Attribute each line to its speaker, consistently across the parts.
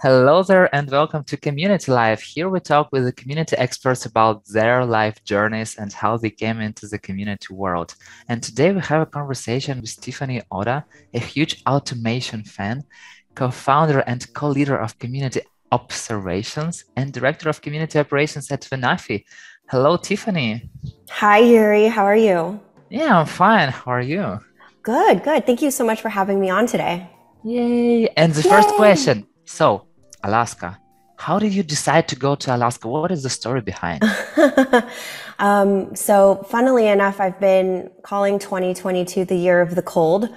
Speaker 1: Hello there, and welcome to Community Life. Here we talk with the community experts about their life journeys and how they came into the community world. And today we have a conversation with Tiffany Oda, a huge automation fan, co-founder and co-leader of Community OPServations, and director of community operations at Venafi. Hello, Tiffany.
Speaker 2: Hi, Yuri. How are you?
Speaker 1: Yeah, I'm fine. How are you?
Speaker 2: Good, good. Thank you so much for having me on today.
Speaker 1: Yay! And the first
Speaker 2: Yay!
Speaker 1: question. So, Alaska. How did you decide to go to Alaska? What is the story behind?
Speaker 2: So, funnily enough, I've been calling 2022 the year of the cold.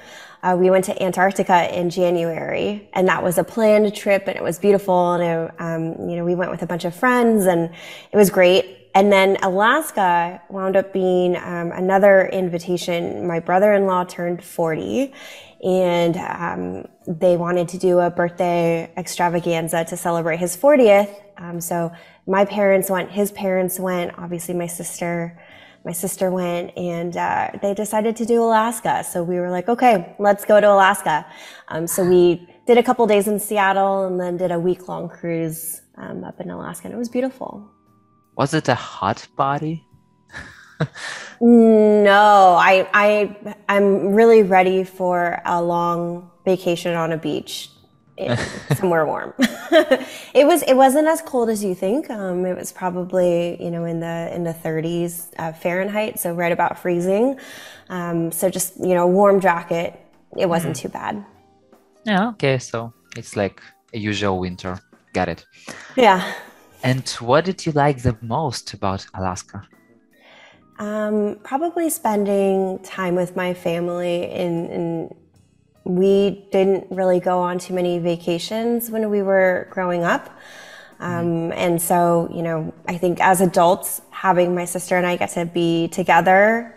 Speaker 2: We went to Antarctica in January, and that was a planned trip, and it was beautiful. And we went with a bunch of friends, and it was great. And then Alaska wound up being another invitation. My brother-in-law turned 40, and they wanted to do a birthday extravaganza to celebrate his 40th. So my parents went, his parents went, obviously my sister went, and they decided to do Alaska. So we were like, okay, let's go to Alaska. So we did a couple days in Seattle and then did a week-long cruise up in Alaska, and it was beautiful.
Speaker 1: Was it a hot body?
Speaker 2: No, I'm really ready for a long vacation on a beach somewhere warm. It wasn't as cold as you think. It was probably, in the 30s Fahrenheit, so right about freezing. So just, warm jacket. It wasn't too bad.
Speaker 1: Yeah, okay, so it's like a usual winter. Got it.
Speaker 2: Yeah.
Speaker 1: And what did you like the most about Alaska?
Speaker 2: Probably spending time with my family and we didn't really go on too many vacations when we were growing up. And so, I think as adults, having my sister and I get to be together.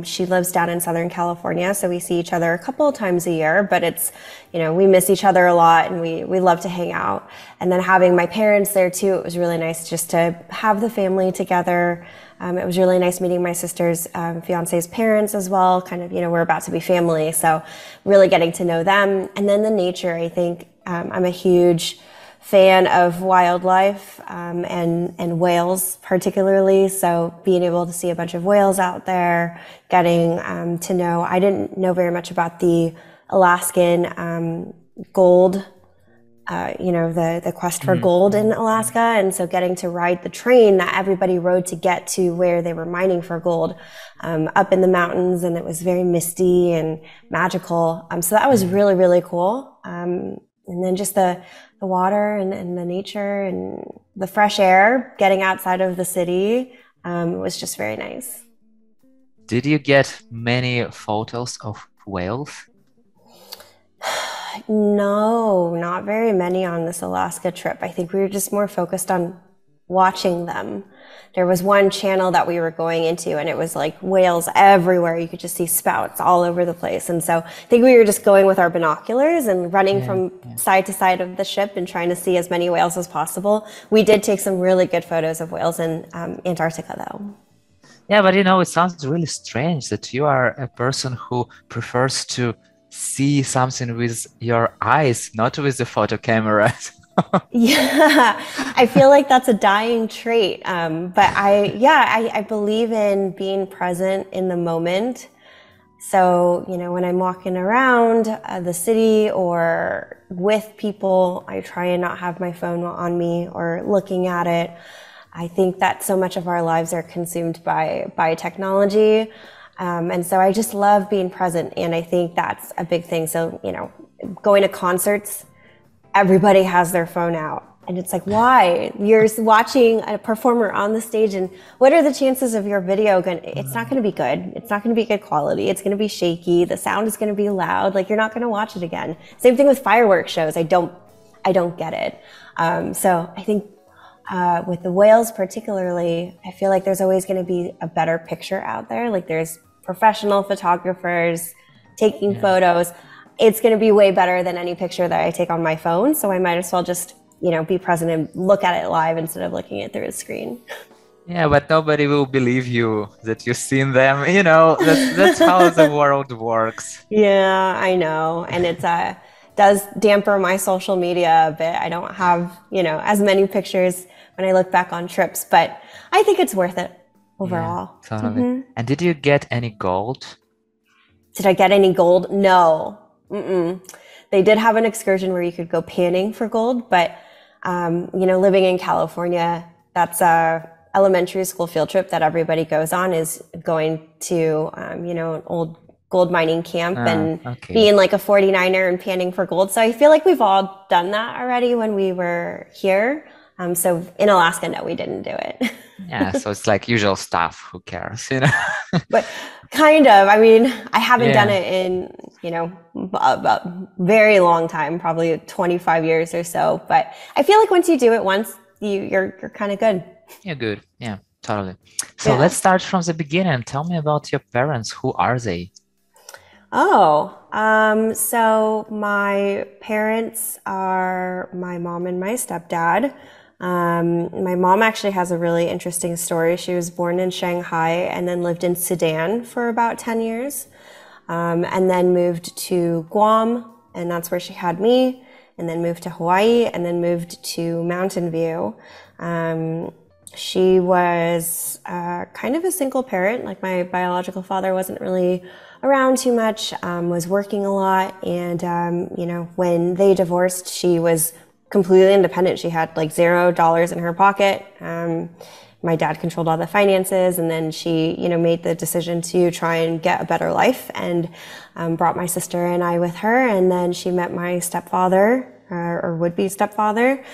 Speaker 2: She lives down in Southern California, so we see each other a couple of times a year, but it's, we miss each other a lot and we love to hang out. And then having my parents there too, it was really nice just to have the family together. It was really nice meeting my sister's fiance's parents as well. Kind of, we're about to be family, so really getting to know them. And then the nature, I think I'm a huge fan of wildlife and whales particularly. So being able to see a bunch of whales out there, getting to know, I didn't know very much about the Alaskan gold, the quest for gold in Alaska. And so getting to ride the train that everybody rode to get to where they were mining for gold up in the mountains. And it was very misty and magical. So that was really, really cool. And then just the water and the nature and the fresh air, getting outside of the city, was just very nice.
Speaker 1: Did you get many photos of whales?
Speaker 2: No, not very many on this Alaska trip. I think we were just more focused on watching them. There was one channel that we were going into and it was like whales everywhere. You could just see spouts all over the place. And so I think we were just going with our binoculars and running from side to side of the ship and trying to see as many whales as possible. We did take some really good photos of whales in Antarctica though.
Speaker 1: Yeah, but it sounds really strange that you are a person who prefers to see something with your eyes, not with the photo camera.
Speaker 2: Yeah, I feel like that's a dying trait. But I believe in being present in the moment. So, when I'm walking around the city or with people, I try and not have my phone on me or looking at it. I think that so much of our lives are consumed by technology. And so I just love being present. And I think that's a big thing. So, going to concerts, everybody has their phone out. And it's like, why? You're watching a performer on the stage, and what are the chances of your video it's not going to be good. It's not going to be good quality. It's going to be shaky. The sound is going to be loud. Like, you're not going to watch it again. Same thing with fireworks shows. I don't get it. So I think with the whales particularly, I feel like there's always going to be a better picture out there. Like, there's professional photographers taking photos. It's going to be way better than any picture that I take on my phone. So I might as well just, be present and look at it live instead of looking at it through a screen.
Speaker 1: Yeah, but nobody will believe you that you've seen them. That's how the world works.
Speaker 2: Yeah, I know. And it's does damper my social media a bit. I don't have, as many pictures when I look back on trips, but I think it's worth it overall.
Speaker 1: Yeah, totally. And did you get any gold?
Speaker 2: Did I get any gold? No. They did have an excursion where you could go panning for gold, but living in California, that's a elementary school field trip that everybody goes on, is going to an old gold mining camp and being like a 49er and panning for gold. So I feel like we've all done that already when we were here. So in Alaska, no, we didn't do it.
Speaker 1: Yeah, so it's like usual stuff. Who cares,
Speaker 2: But kind of. I mean, I haven't done it in, a very long time, probably 25 years or so. But I feel like once you do it once, you're kind of good.
Speaker 1: You're good. Yeah, totally. So let's start from the beginning. Tell me about your parents. Who are they?
Speaker 2: So my parents are my mom and my stepdad. My mom actually has a really interesting story. She was born in Shanghai and then lived in Sudan for about 10 years, and then moved to Guam, and that's where she had me, and then moved to Hawaii, and then moved to Mountain View. She was kind of a single parent. Like, my biological father wasn't really around too much, was working a lot, and when they divorced, she was completely independent. She had like $0 in her pocket. My dad controlled all the finances, and then she, made the decision to try and get a better life, and brought my sister and I with her. And then she met my stepfather, or would-be stepfather.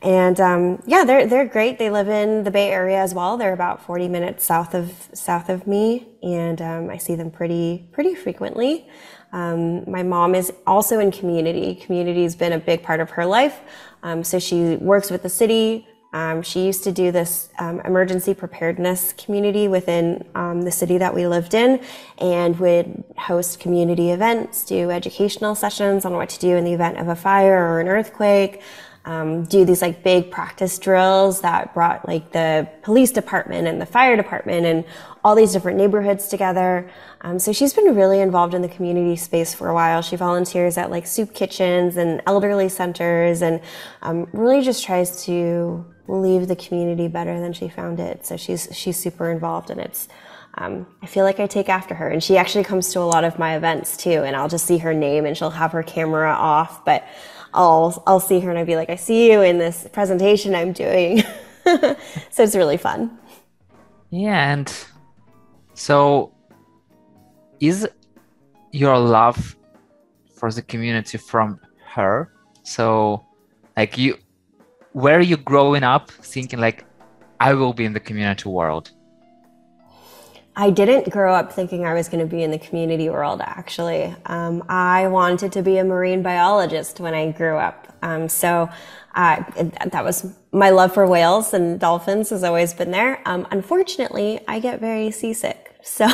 Speaker 2: And they're great. They live in the Bay Area as well. They're about 40 minutes south of me, and I see them pretty frequently. My mom is also in community. Community's been a big part of her life. So she works with the city. She used to do this emergency preparedness community within the city that we lived in, and would host community events, do educational sessions on what to do in the event of a fire or an earthquake, do these like big practice drills that brought like the police department and the fire department and all these different neighborhoods together. So she's been really involved in the community space for a while. She volunteers at like soup kitchens and elderly centers, and really just tries to leave the community better than she found it. So she's super involved, and it's I feel like I take after her. And she actually comes to a lot of my events too, and I'll just see her name and she'll have her camera off, but I'll see her and I'll be like, I see you in this presentation I'm doing. So it's really fun.
Speaker 1: Yeah, and so is your love for the community from her? So like were you growing up thinking like, I will be in the community world?
Speaker 2: I didn't grow up thinking I was going to be in the community world, actually. I wanted to be a marine biologist when I grew up. So that was my love for whales, and dolphins has always been there. Unfortunately, I get very seasick. So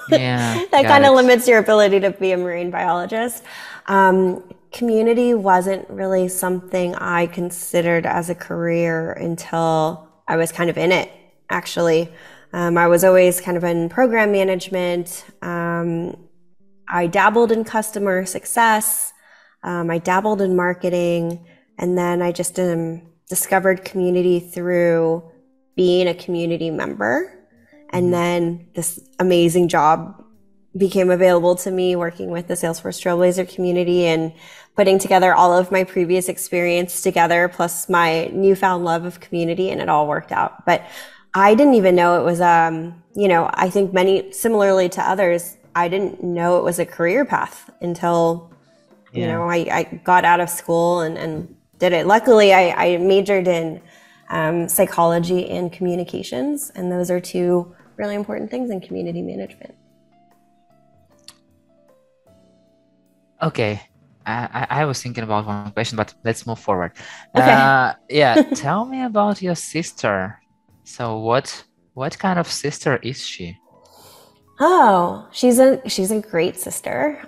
Speaker 2: that kind of limits your ability to be a marine biologist. Community wasn't really something I considered as a career until I was kind of in it, actually. I was always kind of in program management. I dabbled in customer success. I dabbled in marketing. And then I just discovered community through being a community member. And then this amazing job became available to me, working with the Salesforce Trailblazer community and putting together all of my previous experience together, plus my newfound love of community, and it all worked out. But I didn't even know it was, I think similarly to others, I didn't know it was a career path until, I got out of school and did it. Luckily, I majored in psychology and communications, and those are two really important things in community management.
Speaker 1: Okay. I was thinking about one question, but let's move forward. Okay. Tell me about your sister. So what kind of sister is she?
Speaker 2: Oh, she's a great sister.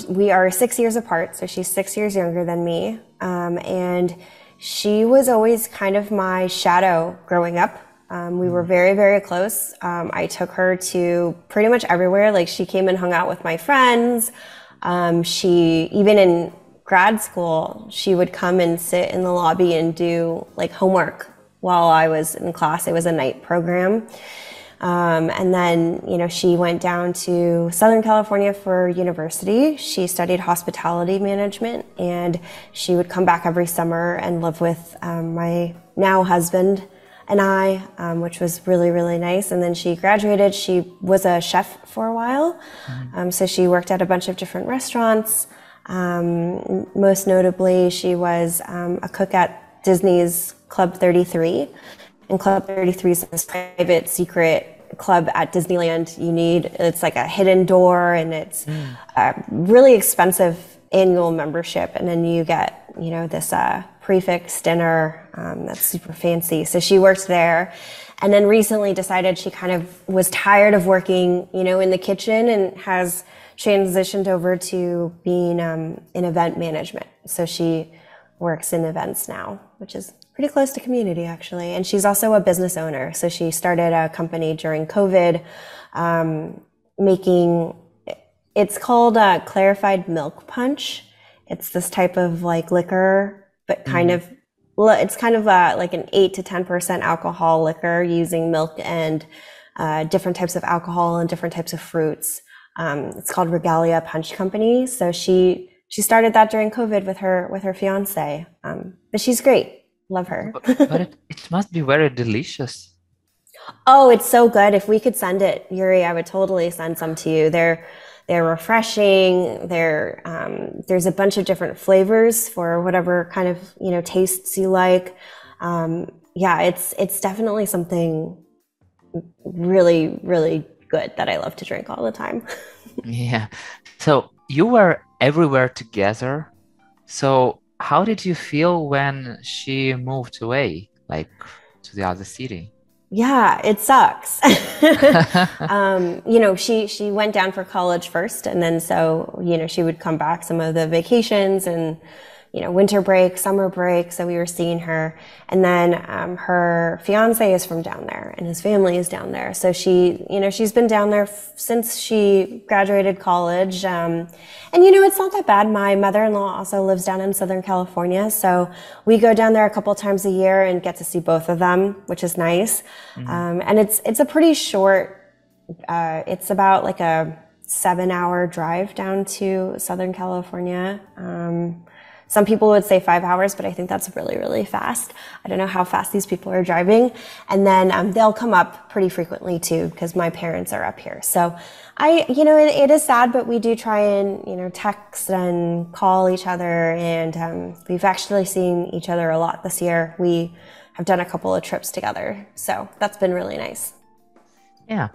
Speaker 2: We are 6 years apart, so she's 6 years younger than me. And she was always kind of my shadow growing up. We were very, very close. I took her to pretty much everywhere. Like, she came and hung out with my friends. She, even in grad school, she would come and sit in the lobby and do like homework while I was in class. It was a night program. And then, you know, she went down to Southern California for university. She studied hospitality management, and she would come back every summer and live with my now husband and I, which was really, really nice. And then she graduated. She was a chef for a while. So she worked at a bunch of different restaurants. Most notably, she was a cook at Disney's Club 33. And Club 33 is this private secret club at Disneyland. It's like a hidden door, and it's a really expensive annual membership. And then you get, you know, this prefix dinner that's super fancy. So she worked there, and then recently decided she kind of was tired of working, you know, in the kitchen, and has transitioned over to being in event management. So she works in events now, which is pretty close to community, actually. And she's also a business owner. So she started a company during COVID, it's called clarified milk punch. It's this type of like liquor, but it's kind of like an 8 to 10% alcohol liquor using milk and different types of alcohol and different types of fruits. It's called Regalia Punch Company. So she started that during COVID with her fiance. But she's great. Love her.
Speaker 1: But it must be very delicious.
Speaker 2: Oh, it's so good. If we could send it, Yuri, I would totally send some to you. They're refreshing. There's a bunch of different flavors for whatever kind of, you know, tastes you like. Yeah, it's definitely something really, really good that I love to drink all the time.
Speaker 1: Yeah. So you were everywhere together. So how did you feel when she moved away, like to the other city?
Speaker 2: Yeah, it sucks. You know, she went down for college first, and then so, you know, she would come back some of the vacations and, you know, winter break, summer break. So we were seeing her, and then her fiance is from down there, and his family is down there. So she, you know, she's been down there since she graduated college. And you know, it's not that bad. My mother-in-law also lives down in Southern California, so we go down there a couple times a year and get to see both of them, which is nice. And it's a pretty short. It's about like a 7-hour drive down to Southern California. Some people would say 5 hours, but I think that's really, really fast. I don't know how fast these people are driving. And then they'll come up pretty frequently too, because my parents are up here. So you know, it is sad, but we do try and, you know, text and call each other. And we've actually seen each other a lot this year. We have done a couple of trips together. So that's been really nice.
Speaker 1: Yeah.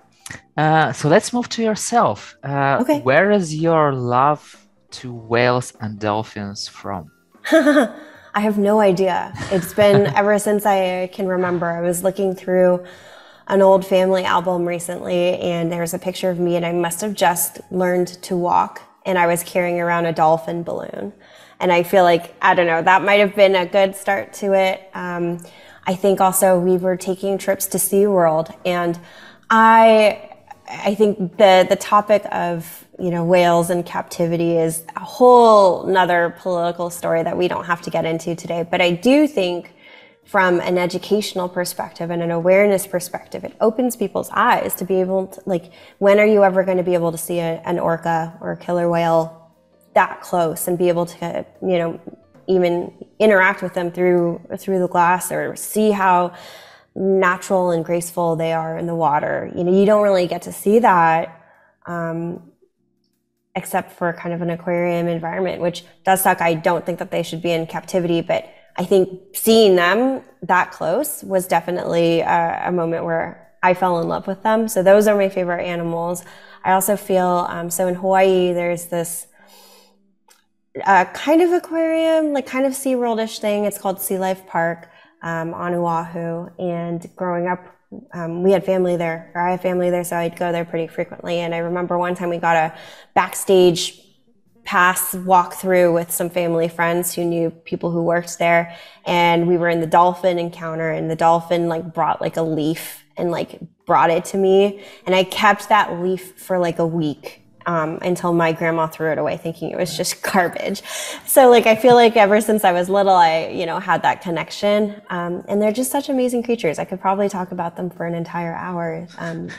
Speaker 1: So let's move to yourself.
Speaker 2: Okay.
Speaker 1: Where is your love to whales and dolphins from?
Speaker 2: I have no idea. It's been ever since I can remember. I was looking through an old family album recently, and there's a picture of me, and I must have just learned to walk, and I was carrying around a dolphin balloon. And I feel like, I don't know, that might have been a good start to it. I think also we were taking trips to SeaWorld, and I think the topic of, you know, whales in captivity is a whole nother political story that we don't have to get into today. But I do think from an educational perspective and an awareness perspective, it opens people's eyes to be able to, like, when are you ever going to be able to see an orca or a killer whale that close and be able to, you know, even interact with them through the glass, or see how natural and graceful they are in the water. You know, you don't really get to see that except for kind of an aquarium environment, which does suck. I don't think that they should be in captivity, but I think seeing them that close was definitely a moment where I fell in love with them. So those are my favorite animals. I also feel, so in Hawaii, there's this kind of aquarium, like kind of SeaWorld-ish thing. It's called Sea Life Park on Oahu. And growing up, we had family there, or I had family there, so I'd go there pretty frequently. And I remember one time we got a backstage pass walk through with some family friends who knew people who worked there, and we were in the dolphin encounter, and the dolphin like brought like a leaf and like brought it to me, and I kept that leaf for like a week. until my grandma threw it away thinking it was just garbage. So like, I feel like ever since I was little, I, had that connection. And they're just such amazing creatures. I could probably talk about them for an entire hour.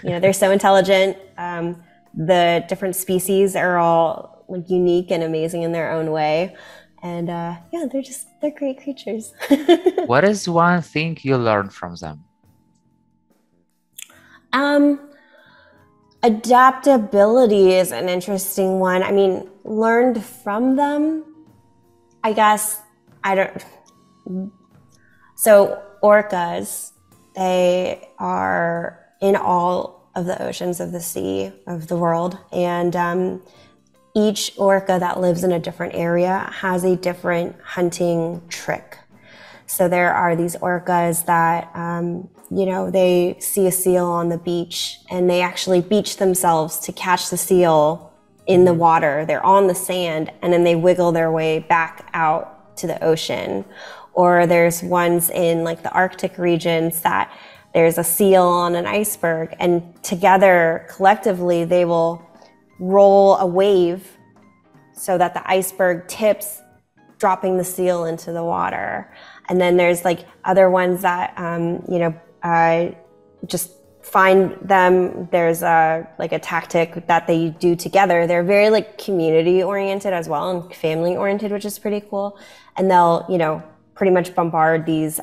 Speaker 2: They're so intelligent. The different species are all like unique and amazing in their own way. And they're great creatures.
Speaker 1: What is one thing you learned from them?
Speaker 2: Adaptability is an interesting one. I mean, learned from them, I guess, so orcas, they are in all of the oceans of the sea, of the world. And each orca that lives in a different area has a different hunting trick. So there are these orcas that, they see a seal on the beach and they actually beach themselves to catch the seal in the water. They're on the sand and then they wiggle their way back out to the ocean. Or there's ones in like the Arctic regions that there's a seal on an iceberg and together, collectively, they will roll a wave so that the iceberg tips, dropping the seal into the water. And then there's like other ones that, just find them. There's a tactic that they do together. They're very like community oriented as well and family oriented, which is pretty cool. And they'll, pretty much bombard these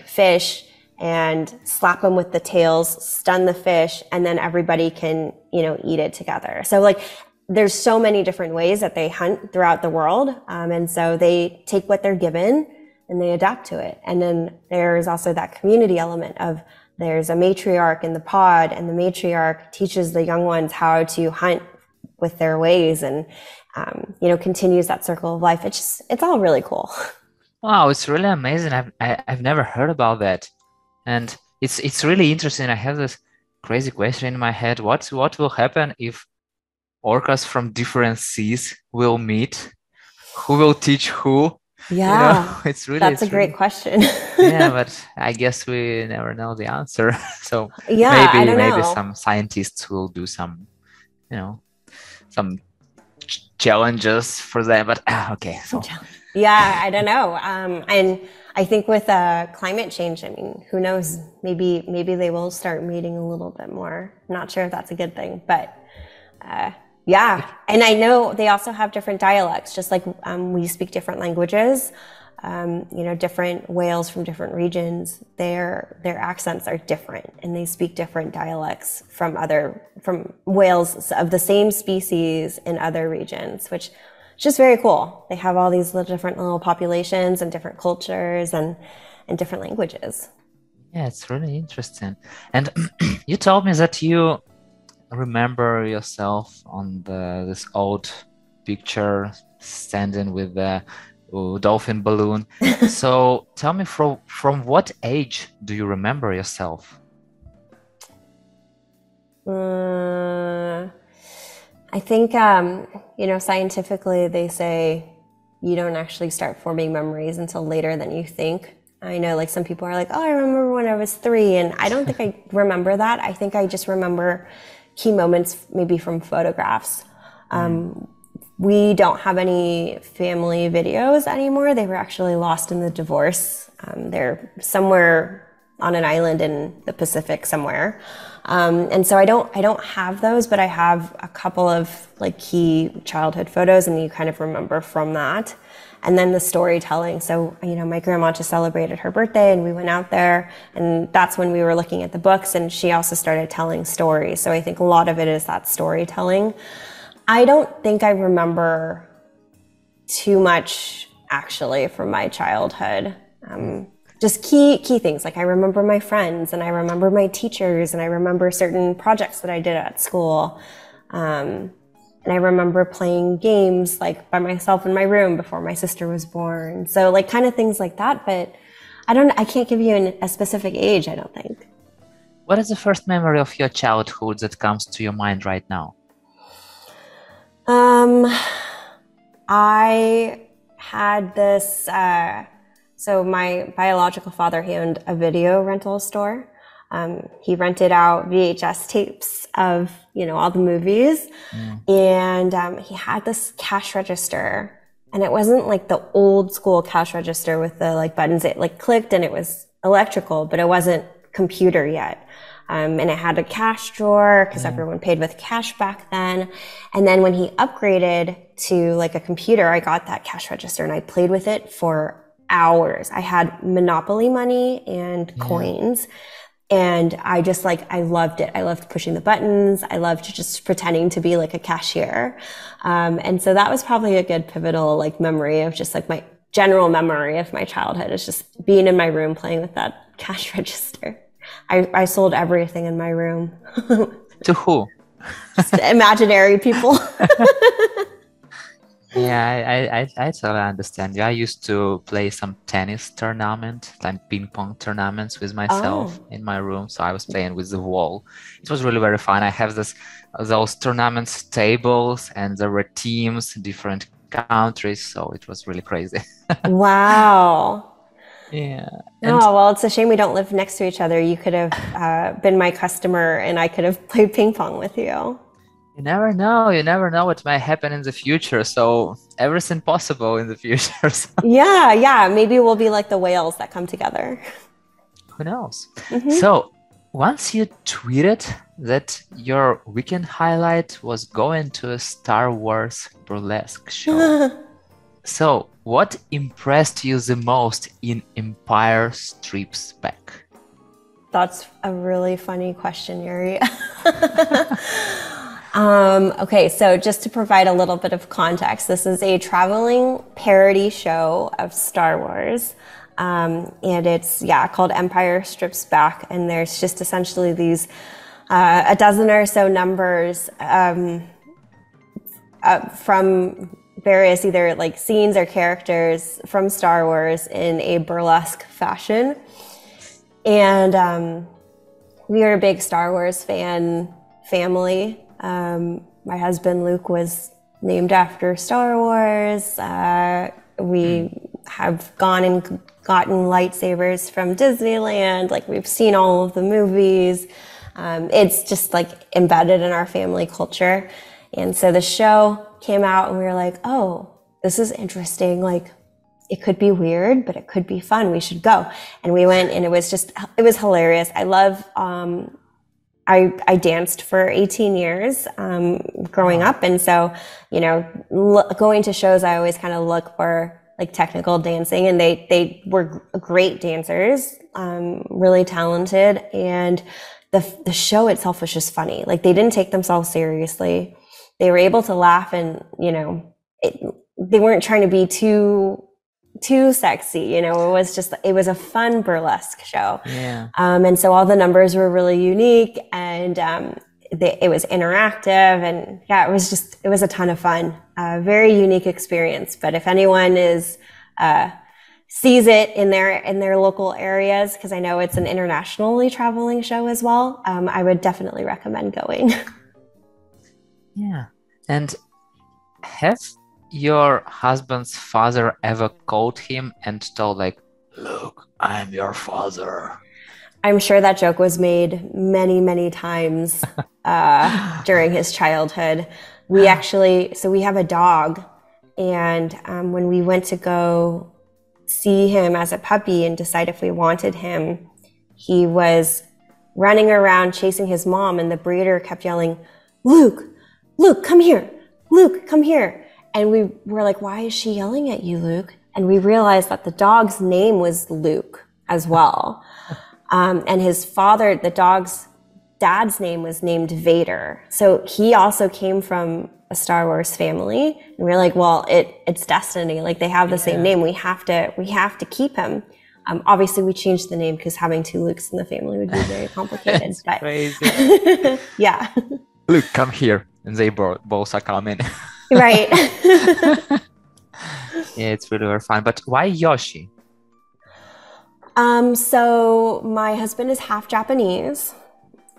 Speaker 2: fish and slap them with the tails, stun the fish, and then everybody can, eat it together. So like there's so many different ways that they hunt throughout the world. And so they take what they're given and they adapt to it. And then there's also that community element of there's a matriarch in the pod and the matriarch teaches the young ones how to hunt with their ways and, continues that circle of life. It's all really cool.
Speaker 1: Wow, it's really amazing. I've never heard about that. And it's really interesting. I have this crazy question in my head. What will happen if orcas from different seas will meet? Who will teach who?
Speaker 2: Yeah, that's a great question.
Speaker 1: Yeah, but I guess we never know the answer. So
Speaker 2: yeah,
Speaker 1: maybe some scientists will do some, some challenges for them. But okay, so
Speaker 2: yeah, I don't know. And I think with climate change, I mean, who knows? Maybe they will start meeting a little bit more. I'm not sure if that's a good thing, but. Yeah, and I know they also have different dialects, just like we speak different languages. Different whales from different regions, their accents are different, and they speak different dialects from whales of the same species in other regions, which is just very cool. They have all these different little populations and different cultures and different languages.
Speaker 1: Yeah, it's really interesting. And you told me that you remember yourself on this old picture standing with the dolphin balloon. So tell me, from what age do you remember yourself?
Speaker 2: I think scientifically they say you don't actually start forming memories until later than you think. I know like some people are like, oh, I remember when I was 3, and I don't think I remember that. I think I just remember key moments maybe from photographs. We don't have any family videos anymore. They were actually lost in the divorce. They're somewhere on an island in the Pacific somewhere. And so I don't have those, but I have a couple of like key childhood photos, and you kind of remember from that. And then the storytelling. So, my grandma just celebrated her birthday and we went out there, and that's when we were looking at the books, and she also started telling stories. So I think a lot of it is that storytelling. I don't think I remember too much actually from my childhood. Just key things. Like I remember my friends and I remember my teachers and I remember certain projects that I did at school. And I remember playing games like by myself in my room before my sister was born. So like kind of things like that, but I can't give you a specific age, I don't think.
Speaker 1: What is the first memory of your childhood that comes to your mind right now?
Speaker 2: I had this, so my biological father, he owned a video rental store. He rented out VHS tapes of, all the movies. And he had this cash register. And it wasn't like the old school cash register with the like buttons. It like clicked and it was electrical, but it wasn't computer yet. And it had a cash drawer because everyone paid with cash back then. And then when he upgraded to like a computer, I got that cash register and I played with it for hours. I had Monopoly money and coins. And I just I loved it. I loved pushing the buttons. I loved just pretending to be like a cashier. And so that was probably a good pivotal memory of just my general memory of my childhood is just being in my room playing with that cash register. I sold everything in my room.
Speaker 1: To who?
Speaker 2: Just imaginary people.
Speaker 1: Yeah, I totally understand you. I used to play some tennis tournament, like ping pong tournaments with myself in my room. So I was playing with the wall. It was really very fun. I have those tournaments tables, and there were teams, different countries. So it was really crazy.
Speaker 2: Wow.
Speaker 1: Yeah.
Speaker 2: Oh, well, it's a shame we don't live next to each other. You could have been my customer and I could have played ping pong with you.
Speaker 1: You never know. You never know what might happen in the future. So everything possible in the future. So.
Speaker 2: Yeah. Maybe we'll be like the whales that come together.
Speaker 1: Who knows? So once you tweeted that your weekend highlight was going to a Star Wars burlesque show. So what impressed you the most in Empire Strikes Back?
Speaker 2: That's a really funny question, Yuri. Okay, so just to provide a little bit of context, this is a traveling parody show of Star Wars. And it's, called Empire Strikes Back. And there's just essentially these a dozen or so numbers from various either scenes or characters from Star Wars in a burlesque fashion. And we are a big Star Wars family. My husband Luke was named after Star Wars. We have gone and gotten lightsabers from Disneyland. We've seen all of the movies. It's just embedded in our family culture. And so the show came out and we were like, oh, this is interesting. It could be weird, but it could be fun. We should go. And we went and it was hilarious. I love, I danced for 18 years growing up. And so, going to shows, I always kind of look for technical dancing, and they were great dancers, really talented. And the show itself was just funny. They didn't take themselves seriously. They were able to laugh and, they weren't trying to be too sexy. It was a fun burlesque show.
Speaker 1: Yeah.
Speaker 2: And so all the numbers were really unique, and it was interactive, and it was a ton of fun. Very unique experience. But if anyone sees it in their local areas, because I know it's an internationally traveling show as well, I would definitely recommend going.
Speaker 1: Yeah. And have your husband's father ever called him and told look, I'm your father?
Speaker 2: I'm sure that joke was made many, many times during his childhood. We have a dog, and when we went to go see him as a puppy and decide if we wanted him, he was running around chasing his mom, and the breeder kept yelling, Luke, come here. Luke, come here. And we were like, why is she yelling at you, Luke? And we realized that the dog's name was Luke as well. And his father, the dog's dad's name was named Vader. So he also came from a Star Wars family. And we were like, well, it's destiny. They have the same name. We have to keep him. Obviously, we changed the name because having two Lukes in the family would be very complicated.
Speaker 1: But crazy.
Speaker 2: Yeah.
Speaker 1: Luke, come here. And they both are coming.
Speaker 2: Right.
Speaker 1: Yeah, it's really very fun. But why Yoshi?
Speaker 2: So my husband is half Japanese,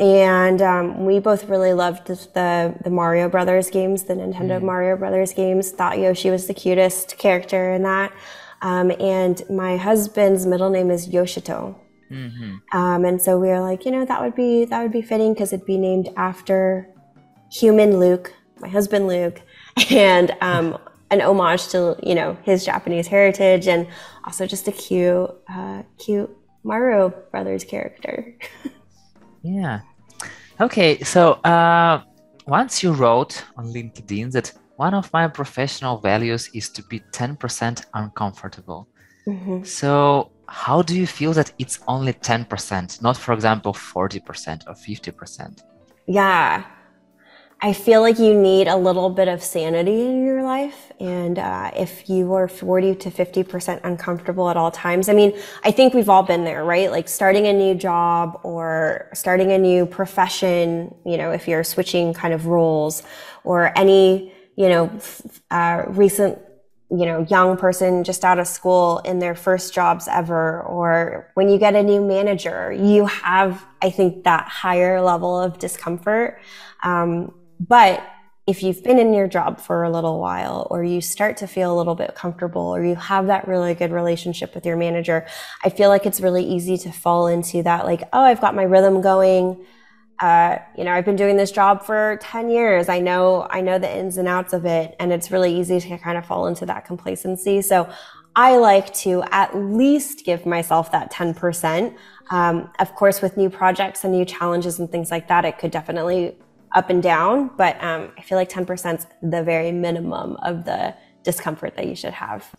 Speaker 2: and we both really loved the Mario Brothers games, the Nintendo Mario Brothers games. Thought Yoshi was the cutest character in that. And my husband's middle name is Yoshito. And so we were like, that would be fitting because it'd be named after human Luke, my husband Luke, and an homage to his Japanese heritage, and also just a cute Mario Brothers character.
Speaker 1: Yeah. Okay, so once you wrote on LinkedIn that one of my professional values is to be 10% uncomfortable. So how do you feel that it's only 10%, not, for example, 40% or 50%?
Speaker 2: Yeah. I feel like you need a little bit of sanity in your life. And if you are 40 to 50% uncomfortable at all times, I mean, I think we've all been there, right? Like starting a new job or starting a new profession, if you're switching kind of roles, or any, recent, young person just out of school in their first jobs ever, or when you get a new manager, you have, I think, that higher level of discomfort. But if you've been in your job for a little while, or you start to feel a little bit comfortable, or you have that really good relationship with your manager, I feel like it's really easy to fall into that, like, oh, I've got my rhythm going. I've been doing this job for 10 years. I know the ins and outs of it. And it's really easy to kind of fall into that complacency. So I like to at least give myself that 10%. Of course, with new projects and new challenges and things like that, it could definitely up and down, but I feel like 10% is the very minimum of the discomfort that you should have.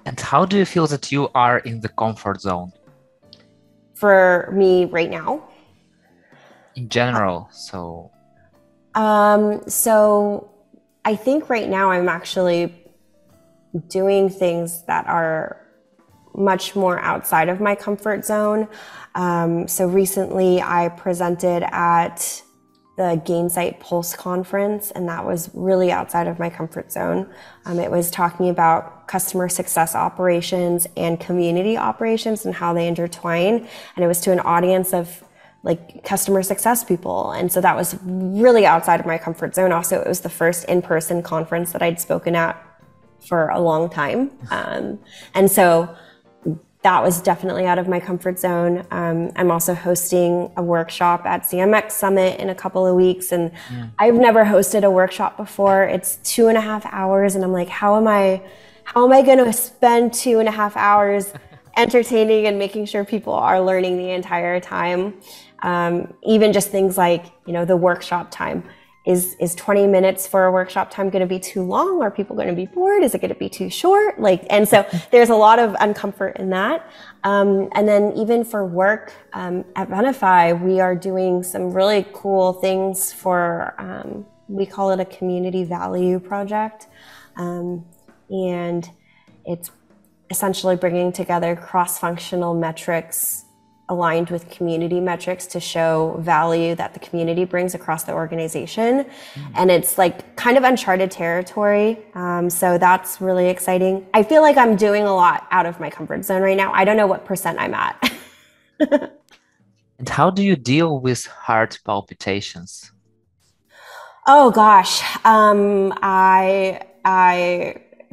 Speaker 1: And how do you feel that you are in the comfort zone?
Speaker 2: For me right now?
Speaker 1: In general, so
Speaker 2: I think right now I'm actually doing things that are much more outside of my comfort zone. So recently I presented at the Gainsight Pulse conference, and that was really outside of my comfort zone. It was talking about customer success operations and community operations and how they intertwine. And it was to an audience of like customer success people. And so that was really outside of my comfort zone. Also, it was the first in-person conference that I'd spoken at for a long time. And so that was definitely out of my comfort zone. I'm also hosting a workshop at CMX Summit in a couple of weeks. And I've never hosted a workshop before. It's 2.5 hours. And I'm like, how am I going to spend 2.5 hours entertaining and making sure people are learning the entire time? Even just things like, the workshop time. Is 20 minutes for a workshop time going to be too long? Are people going to be bored? Is it going to be too short? And so there's a lot of uncomfort in that. And then even for work, at Venafi, we are doing some really cool things for, we call it a community value project. And it's essentially bringing together cross-functional metrics aligned with community metrics to show value that the community brings across the organization. And it's like kind of uncharted territory. So that's really exciting. I feel like I'm doing a lot out of my comfort zone right now. I don't know what percent I'm at.
Speaker 1: And how do you deal with heart palpitations?
Speaker 2: Oh gosh. I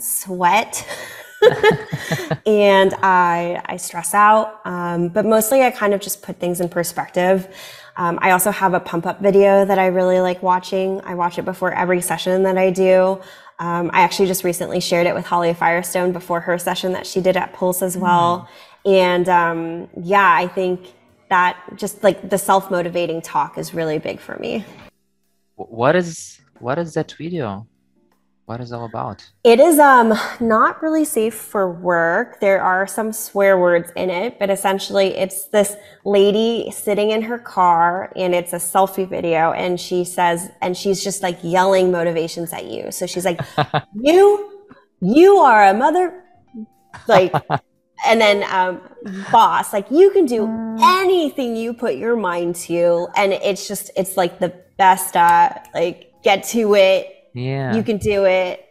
Speaker 2: sweat. And I stress out, but mostly I kind of just put things in perspective. I also have a pump up video that I really like watching. I watch it before every session that I do. I actually just recently shared it with Holly Firestone before her session that she did at Pulse as well. And I think that just like the self-motivating talk is really big for me.
Speaker 1: What is that video? What is it all about?
Speaker 2: It is not really safe for work. There are some swear words in it, but essentially it's this lady sitting in her car and it's a selfie video, and she says, and she's just like yelling motivations at you. So she's like, you are a mother, like, and then boss, like you can do anything you put your mind to. And it's like the best, like get to it.
Speaker 1: Yeah,
Speaker 2: you can do it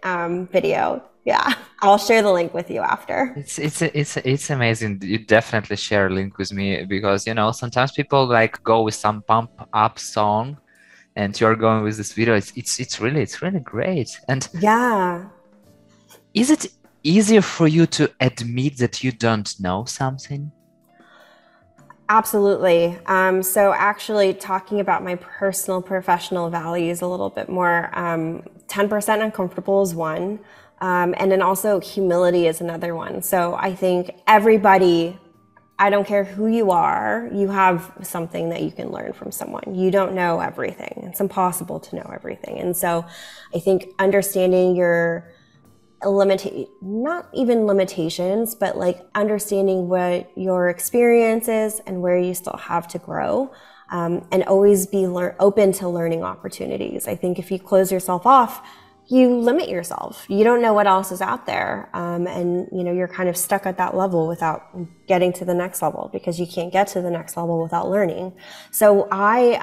Speaker 2: video. Yeah, I'll share the link with you after.
Speaker 1: It's amazing. You definitely share a link with me, because sometimes people like go with some pump up song, and you're going with this video. It's really great. And
Speaker 2: yeah,
Speaker 1: is it easier for you to admit that you don't know something?
Speaker 2: Absolutely. So actually talking about my personal professional values a little bit more, 10% uncomfortable is one. And then also humility is another one. So I think everybody, I don't care who you are, you have something that you can learn from someone. You don't know everything. It's impossible to know everything. And so I think understanding your not even limitations, but like understanding what your experience is and where you still have to grow, and always be open to learning opportunities. I think if you close yourself off, you limit yourself. You don't know what else is out there, and you're kind of stuck at that level without getting to the next level, because you can't get to the next level without learning. So I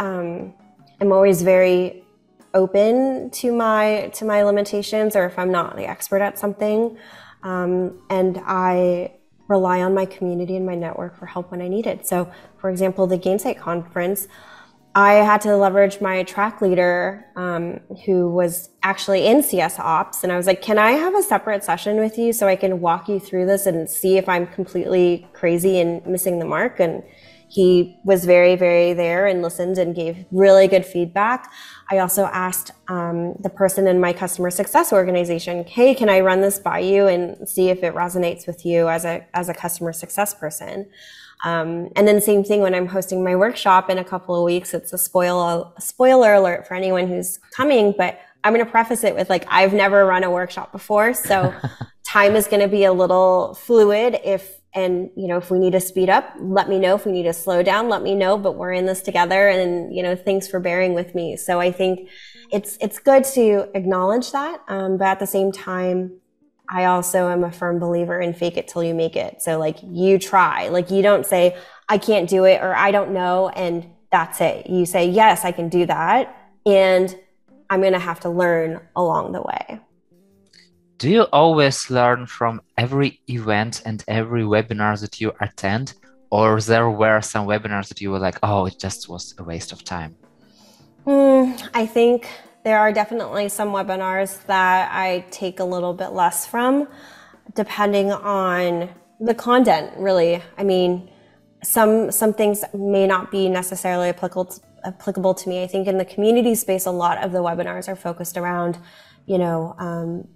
Speaker 2: am always very open to my limitations, or if I'm not the expert at something, and I rely on my community and my network for help when I need it. So for example, the Gamesite conference, I had to leverage my track leader, who was actually in CS Ops, and I was like, can I have a separate session with you so I can walk you through this and see if I'm completely crazy and missing the mark? And he was very, very there and listened and gave really good feedback. I also asked the person in my customer success organization, hey, can I run this by you and see if it resonates with you as a customer success person? And then same thing when I'm hosting my workshop in a couple of weeks. It's a spoiler alert for anyone who's coming, but I'm going to preface it with like, I've never run a workshop before. So time is going to be a little fluid. If we need to speed up, let me know. If we need to slow down, let me know, but we're in this together, and, thanks for bearing with me. So I think it's good to acknowledge that. But at the same time, I also am a firm believer in fake it till you make it. So like, you try, like you don't say, I can't do it, or I don't know, and that's it. You say, yes, I can do that, and I'm going to have to learn along the way.
Speaker 1: Do you always learn from every event and every webinar that you attend, or there were some webinars that you were like, oh, it just was a waste of time?
Speaker 2: I think there are definitely some webinars that I take a little bit less from, depending on the content, really. I mean, some things may not be necessarily applicable to me. I think in the community space, a lot of the webinars are focused around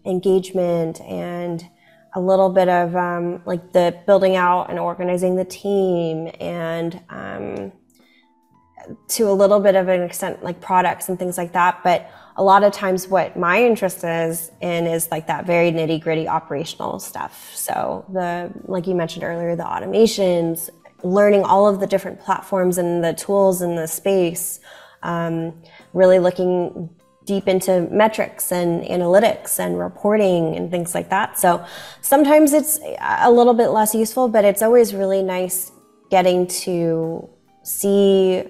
Speaker 2: engagement and a little bit of like the building out and organizing the team, and to a little bit of an extent like products and things like that. But a lot of times what my interest is like that very nitty gritty operational stuff. So like you mentioned earlier, the automations, learning all of the different platforms and the tools in the space, really looking deep into metrics and analytics and reporting and things like that. So sometimes it's a little bit less useful, but it's always really nice getting to see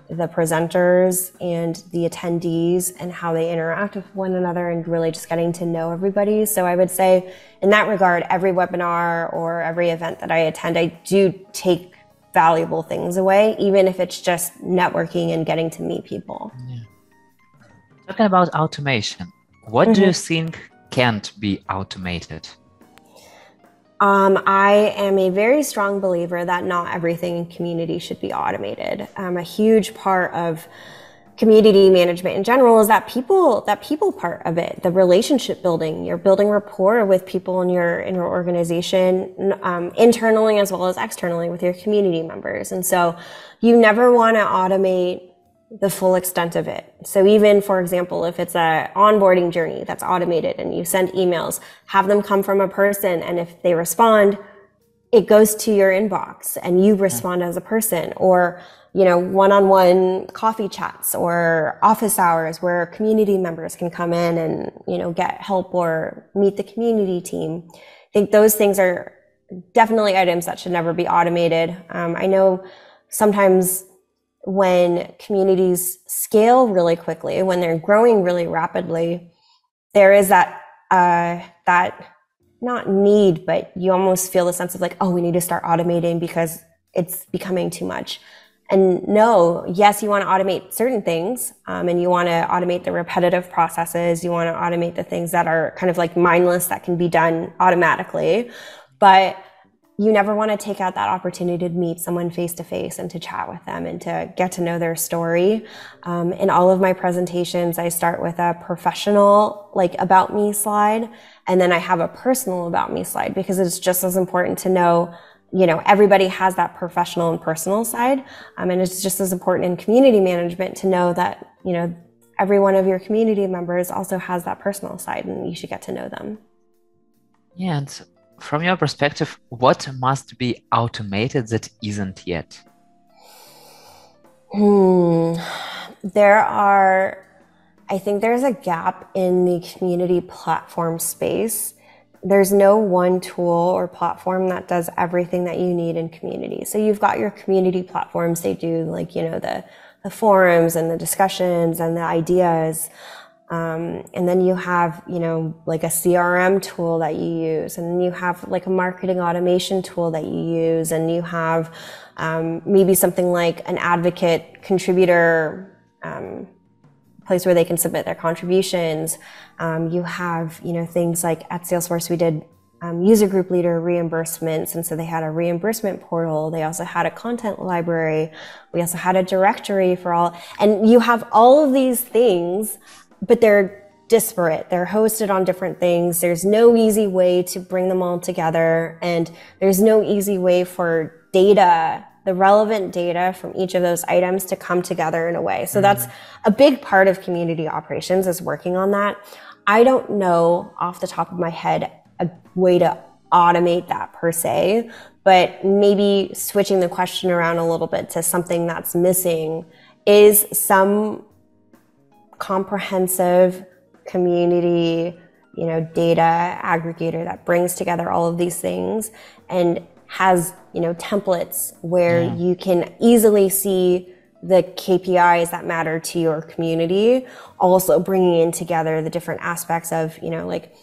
Speaker 2: the presenters and the attendees and how they interact with one another, and really just getting to know everybody. So I would say in that regard, every webinar or every event that I attend, I do take valuable things away, even if it's just networking and getting to meet people.
Speaker 1: Yeah. Talking about automation, what do you think can't be automated?
Speaker 2: I am a very strong believer that not everything in community should be automated. A huge part of community management in general is that people part of it, the relationship building. You're building rapport with people in your organization, internally as well as externally with your community members. And so you never want to automate the full extent of it. So even, for example, if it's a onboarding journey that's automated and you send emails, have them come from a person, and if they respond, it goes to your inbox and you respond as a person. Or, one-on-one coffee chats or office hours where community members can come in and, get help or meet the community team. I think those things are definitely items that should never be automated. I know sometimes when communities scale really quickly, when they're growing really rapidly, there is that not need, but you almost feel the sense of like, oh, we need to start automating because it's becoming too much. And no, yes, you want to automate certain things, and you want to automate the repetitive processes. You want to automate the things that are kind of like mindless, that can be done automatically. But you never want to take out that opportunity to meet someone face to face and to chat with them and to get to know their story. In all of my presentations, I start with a professional, like, about me slide, and then I have a personal about me slide, because it's just as important to know, everybody has that professional and personal side. And it's just as important in community management to know that, every one of your community members also has that personal side, and you should get to know them.
Speaker 1: Yeah, and from your perspective, what must be automated that isn't yet?
Speaker 2: I think there's a gap in the community platform space. There's no one tool or platform that does everything that you need in community. So you've got your community platforms. They do, like, the forums and the discussions and the ideas. And then you have, like a CRM tool that you use, and then you have like a marketing automation tool that you use, and you have maybe something like an advocate contributor place where they can submit their contributions. You have, things like at Salesforce, we did user group leader reimbursements, and so they had a reimbursement portal. They also had a content library. We also had a directory for all, and you have all of these things, but they're disparate. They're hosted on different things. There's no easy way to bring them all together, and there's no easy way for data, the relevant data from each of those items, to come together in a way. So that's a big part of community operations, is working on that. I don't know off the top of my head a way to automate that per se, but maybe switching the question around a little bit to something that's missing is some comprehensive community, data aggregator that brings together all of these things and has, templates where you can easily see the KPIs that matter to your community, also bringing in together the different aspects of, like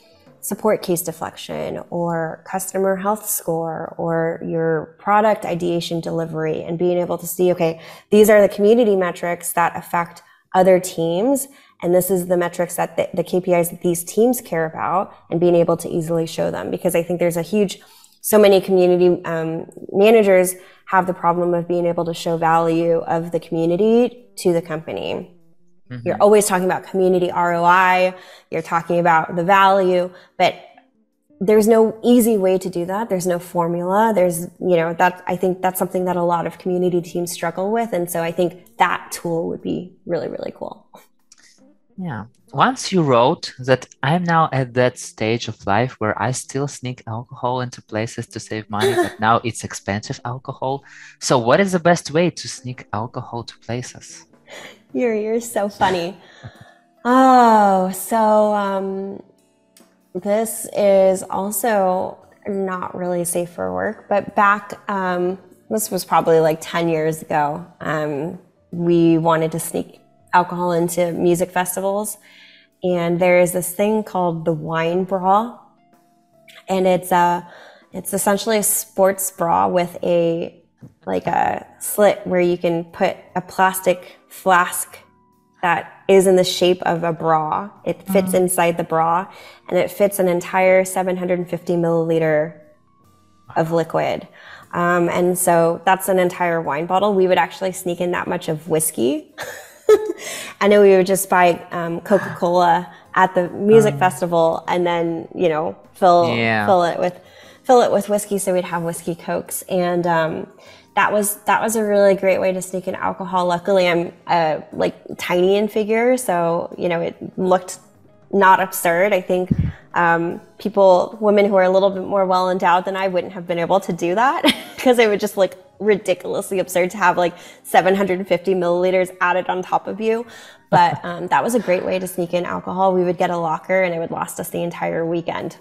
Speaker 2: support case deflection or customer health score or your product ideation delivery, and being able to see, okay, these are the community metrics that affect other teams, and this is the metrics that the KPIs that these teams care about, and being able to easily show them. Because I think there's so many community managers have the problem of being able to show value of the community to the company. You're always talking about community ROI, you're talking about the value, but there's no easy way to do that. There's no formula. I think that's something that a lot of community teams struggle with. And so I think that tool would be really, really cool.
Speaker 1: Yeah. Once you wrote that I'm now at that stage of life where I still sneak alcohol into places to save money, but now it's expensive alcohol. So what is the best way to sneak alcohol to places?
Speaker 2: You're so funny. Oh, so this is also not really safe for work, but back, this was probably like 10 years ago, we wanted to sneak alcohol into music festivals, and there is this thing called the wine bra, and it's essentially a sports bra with a slit where you can put a plastic flask that is in the shape of a bra. It fits inside the bra, and it fits an entire 750 milliliter of liquid. And so that's an entire wine bottle. We would actually sneak in that much of whiskey. I know we would just buy Coca-Cola at the music festival, and then fill it with whiskey, so we'd have whiskey Cokes, and that was a really great way to sneak in alcohol. Luckily, I'm tiny in figure, so it looked not absurd. I think women who are a little bit more well endowed than I wouldn't have been able to do that, because it would just look ridiculously absurd to have 750 milliliters added on top of you. But that was a great way to sneak in alcohol. We would get a locker, and it would last us the entire weekend.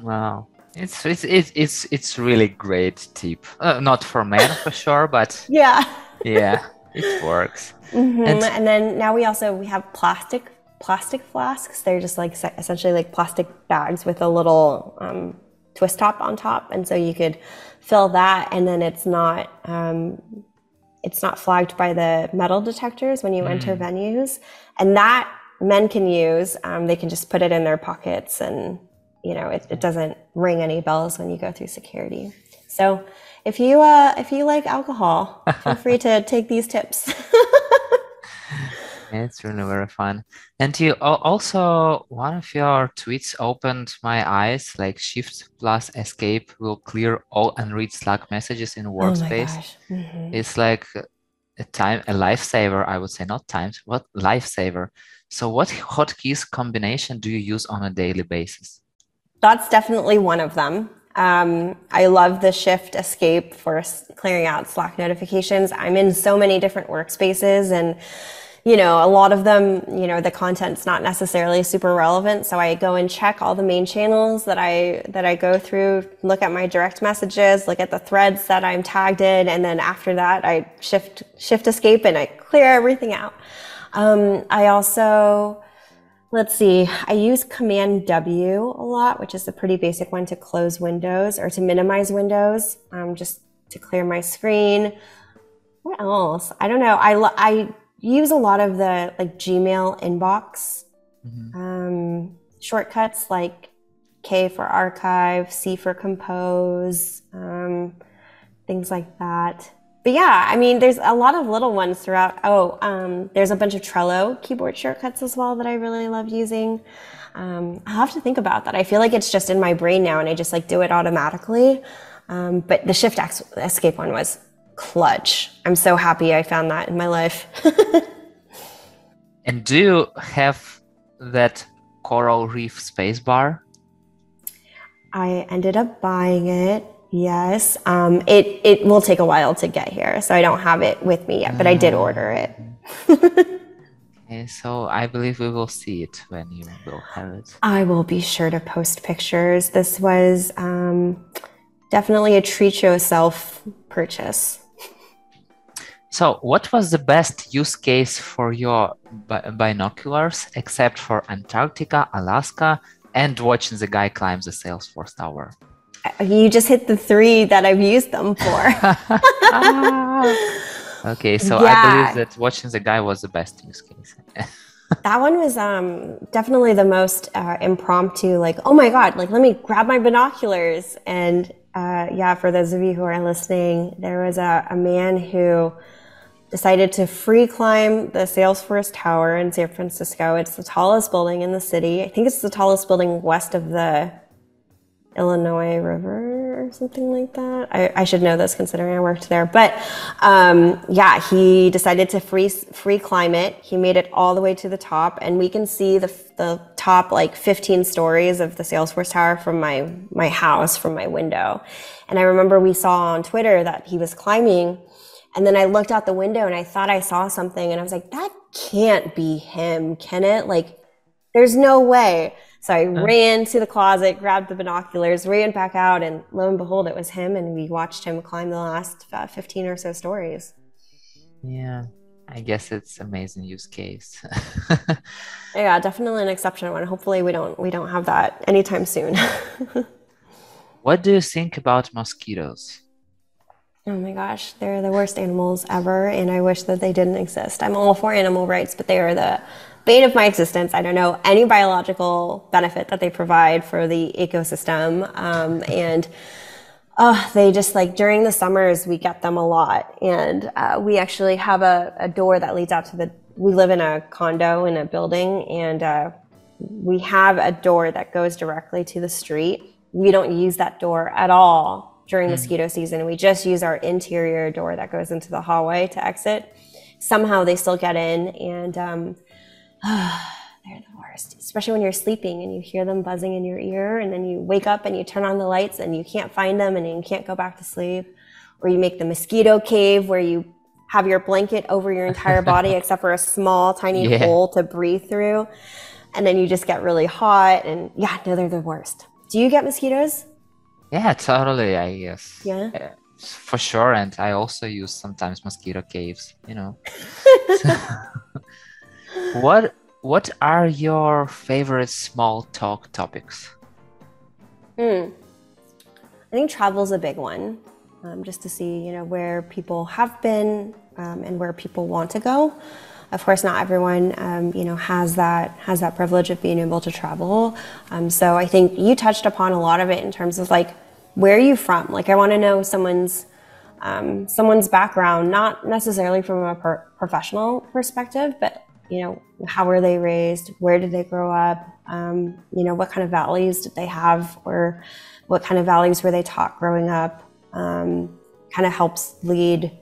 Speaker 1: Wow. It's really great tip. Not for men for sure, but yeah, it works.
Speaker 2: And then now we have plastic flasks. They're just essentially plastic bags with a little twist top on top, and so you could fill that, and then it's not flagged by the metal detectors when you enter venues, and that men can use. They can just put it in their pockets, and it doesn't ring any bells when you go through security. So if you like alcohol, feel free to take these tips.
Speaker 1: It's really very fun. And you also, one of your tweets opened my eyes, like Shift plus Escape will clear all unread Slack messages in
Speaker 2: Oh my
Speaker 1: workspace.
Speaker 2: gosh. Mm-hmm.
Speaker 1: It's like a lifesaver, I would say, not times, what lifesaver. So what hotkeys combination do you use on a daily basis?
Speaker 2: That's definitely one of them. I love the Shift Escape for clearing out Slack notifications. I'm in so many different workspaces, and a lot of them, the content's not necessarily super relevant. So I go and check all the main channels that I go through, look at my direct messages, look at the threads that I'm tagged in, and then after that, I shift escape and I clear everything out. I also, let's see, I use Command W a lot, which is a pretty basic one to close windows or to minimize windows, just to clear my screen. What else? I don't know. I use a lot of the Gmail inbox shortcuts, like K for archive, C for compose, things like that. But yeah, I mean, there's a lot of little ones throughout. There's a bunch of Trello keyboard shortcuts as well that I really love using. I'll have to think about that. I feel like it's just in my brain now and I just do it automatically. But the Shift Escape one was clutch. I'm so happy I found that in my life.
Speaker 1: And do you have that Coral Reef spacebar?
Speaker 2: I ended up buying it. Yes. It will take a while to get here, so I don't have it with me yet, but I did order it.
Speaker 1: Okay, so I believe we will see it when you will have it.
Speaker 2: I will be sure to post pictures. This was definitely a treat yourself purchase.
Speaker 1: So what was the best use case for your binoculars, except for Antarctica, Alaska, and watching the guy climb the Salesforce Tower?
Speaker 2: You just hit the 3 that I've used them for.
Speaker 1: Okay, so yeah. I believe that watching the guy was the best use case.
Speaker 2: That one was definitely the most impromptu, oh my God, let me grab my binoculars. And yeah, for those of you who are listening, there was a man who decided to free climb the Salesforce Tower in San Francisco. It's the tallest building in the city. I think it's the tallest building west of the Illinois River or something like that. I should know this considering I worked there. But yeah, he decided to free climb it. He made it all the way to the top, and we can see the top 15 stories of the Salesforce Tower from my house, from my window. And I remember we saw on Twitter that he was climbing, and then I looked out the window and I thought I saw something, and I was like, that can't be him, can it? There's no way. So I ran to the closet, grabbed the binoculars, ran back out, and lo and behold, it was him, and we watched him climb the last 15 or so stories.
Speaker 1: Yeah, I guess it's amazing use case.
Speaker 2: Yeah, definitely an exceptional one. Hopefully we don't have that anytime soon.
Speaker 1: What do you think about mosquitoes?
Speaker 2: Oh my gosh, they're the worst animals ever, and I wish that they didn't exist. I'm all for animal rights, but they are the bane of my existence. I don't know any biological benefit that they provide for the ecosystem. And they just during the summers, we get them a lot. And we actually have a door that leads out to we live in a condo in a building, and we have a door that goes directly to the street. We don't use that door at all during mosquito season. We just use our interior door that goes into the hallway to exit. Somehow they still get in, and they're the worst, especially when you're sleeping and you hear them buzzing in your ear, and then you wake up and you turn on the lights and you can't find them and you can't go back to sleep. Or you make the mosquito cave where you have your blanket over your entire body except for a small tiny hole to breathe through, and then you just get really hot. And yeah, no, they're the worst. Do you get mosquitoes?
Speaker 1: Yeah, totally, I guess.
Speaker 2: Yeah.
Speaker 1: For sure, and I also use sometimes mosquito caves, What are your favorite small talk topics?
Speaker 2: I think travel's a big one, just to see, where people have been and where people want to go. Of course, not everyone, has that privilege of being able to travel. So I think you touched upon a lot of it in terms of where are you from? Like, I want to know someone's background, not necessarily from a professional perspective, but how were they raised? Where did they grow up? What kind of values did they have, or what kind of values were they taught growing up? Kind of helps lead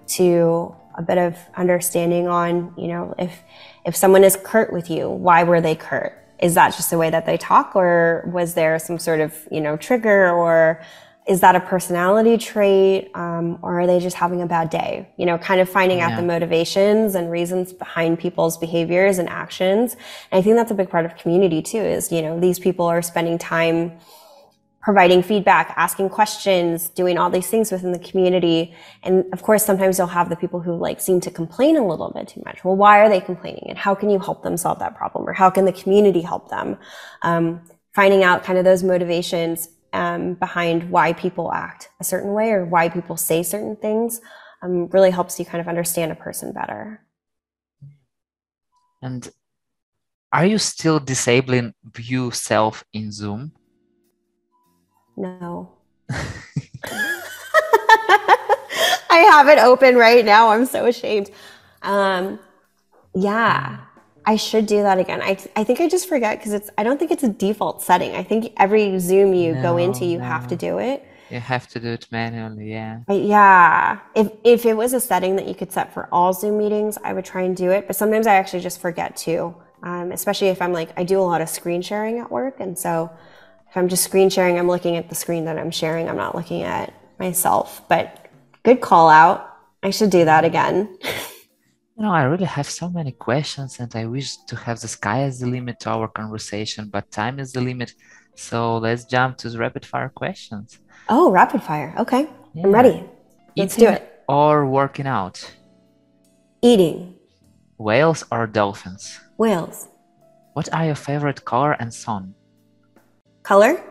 Speaker 2: to a bit of understanding on, if someone is curt with you, why were they curt? Is that just the way that they talk, or was there some sort of, trigger, or is that a personality trait, or are they just having a bad day? Kind of finding out the motivations and reasons behind people's behaviors and actions. And I think that's a big part of community too, is, these people are spending time providing feedback, asking questions, doing all these things within the community. And of course, sometimes you'll have the people who seem to complain a little bit too much. Well, why are they complaining? And how can you help them solve that problem? Or how can the community help them? Finding out kind of those motivations behind why people act a certain way or why people say certain things really helps you kind of understand a person better.
Speaker 1: And are you still disabling view self in Zoom?
Speaker 2: No. I have it open right now. I'm so ashamed. Yeah, I should do that again. I think I just forget because I don't think it's a default setting. I think every Zoom you go into, you have to do it.
Speaker 1: You have to do it manually, yeah.
Speaker 2: But yeah, if it was a setting that you could set for all Zoom meetings, I would try and do it. But sometimes I actually just forget to, especially if I'm I do a lot of screen sharing at work. And so if I'm just screen sharing, I'm looking at the screen that I'm sharing. I'm not looking at myself. But good call out. I should do that again.
Speaker 1: I really have so many questions, and I wish to have the sky as the limit to our conversation, but time is the limit. So let's jump to the rapid fire questions.
Speaker 2: Oh, rapid fire. Okay. Yeah. I'm ready. Let's do it.
Speaker 1: Or working out?
Speaker 2: Eating.
Speaker 1: Whales or dolphins?
Speaker 2: Whales.
Speaker 1: What are your favorite color and song?
Speaker 2: Color?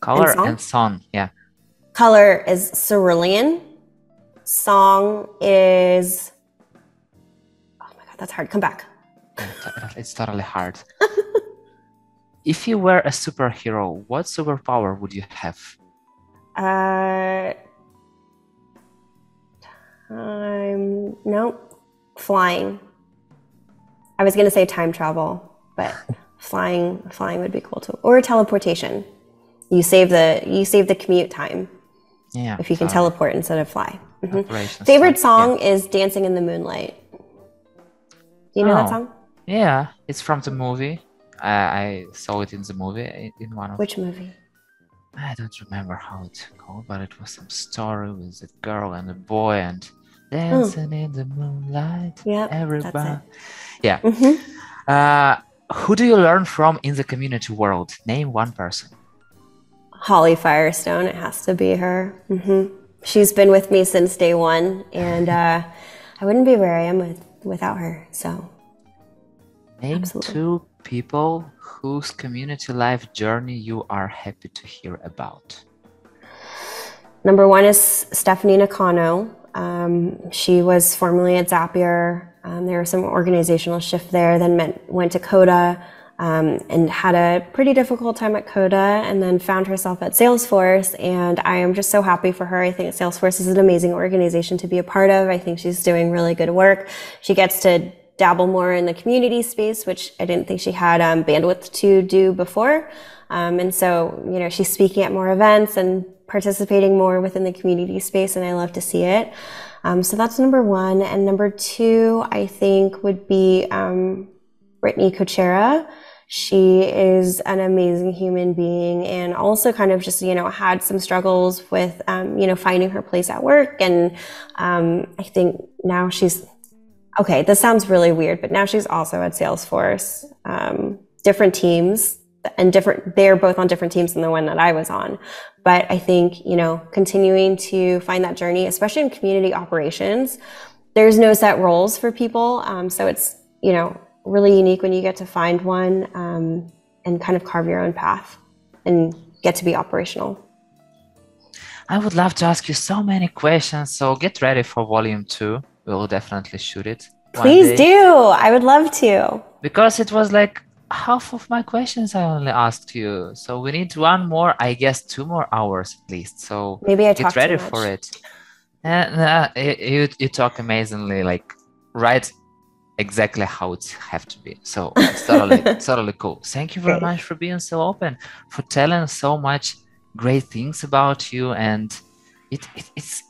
Speaker 1: And song, yeah.
Speaker 2: Color is cerulean. Song is... Oh my God, that's hard. Come back.
Speaker 1: It's totally hard. If you were a superhero, what superpower would you have?
Speaker 2: Flying. I was going to say time travel, but flying would be cool too. Or teleportation. You save the commute time.
Speaker 1: Yeah.
Speaker 2: If you can teleport instead of fly.
Speaker 1: Mm-hmm.
Speaker 2: Favorite song is Dancing in the Moonlight. Do you know that song?
Speaker 1: Yeah, it's from the movie. I saw it in the movie in one of.
Speaker 2: Which movie?
Speaker 1: I don't remember how it's called, but it was some story with a girl and a boy and dancing in the moonlight.
Speaker 2: Yeah,
Speaker 1: everybody.
Speaker 2: That's it.
Speaker 1: Yeah. Mm-hmm. Who do you learn from in the community world? Name one person.
Speaker 2: Holly Firestone. It has to be her. Mm-hmm. She's been with me since day one, and I wouldn't be where I am without her. So.
Speaker 1: Name
Speaker 2: Absolutely.
Speaker 1: 2 people whose community life journey you are happy to hear about.
Speaker 2: Number 1 is Stephanie Nakano. She was formerly at Zapier. There was some organizational shift there, then went to Coda and had a pretty difficult time at Coda, and then found herself at Salesforce. And I am just so happy for her. I think Salesforce is an amazing organization to be a part of. I think she's doing really good work. She gets to dabble more in the community space, which I didn't think she had bandwidth to do before. And so, she's speaking at more events and participating more within the community space, and I love to see it. So that's number 1. And number 2, I think, would be Brittany Coachera. She is an amazing human being, and also kind of just, had some struggles with, finding her place at work. And I think now she's, okay, this sounds really weird, but now she's also at Salesforce, different teams, and they're both on different teams than the one that I was on. But I think, continuing to find that journey, especially in community operations, there's no set roles for people. So it's, really unique when you get to find one and kind of carve your own path and get to be operational.
Speaker 1: I would love to ask you so many questions, so get ready for volume 2. We will definitely shoot it.
Speaker 2: Please do. I would love to.
Speaker 1: Because it was half of my questions I only asked you. So we need one more, I guess 2 more hours at least. So
Speaker 2: Maybe I
Speaker 1: get
Speaker 2: talk too
Speaker 1: ready for
Speaker 2: much.
Speaker 1: it. And you talk amazingly, like right exactly how it have to be. So it's totally cool. Thank you very
Speaker 2: Great.
Speaker 1: much for being so open, for telling so much great things about you. And it's it's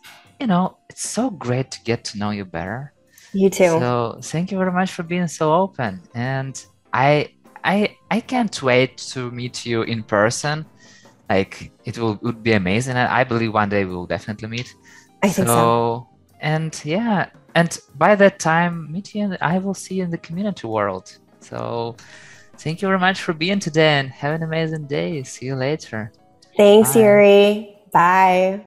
Speaker 1: so great to get to know you better.
Speaker 2: You too.
Speaker 1: So thank you very much for being so open. And I I can't wait to meet you in person. Like would be amazing. And I believe one day we will definitely meet.
Speaker 2: I think so.
Speaker 1: So and yeah, and by that time, meet you and I will see you in the community world. So thank you very much for being today and have an amazing day. See you later.
Speaker 2: Thanks,
Speaker 1: Bye.
Speaker 2: Yuri. Bye.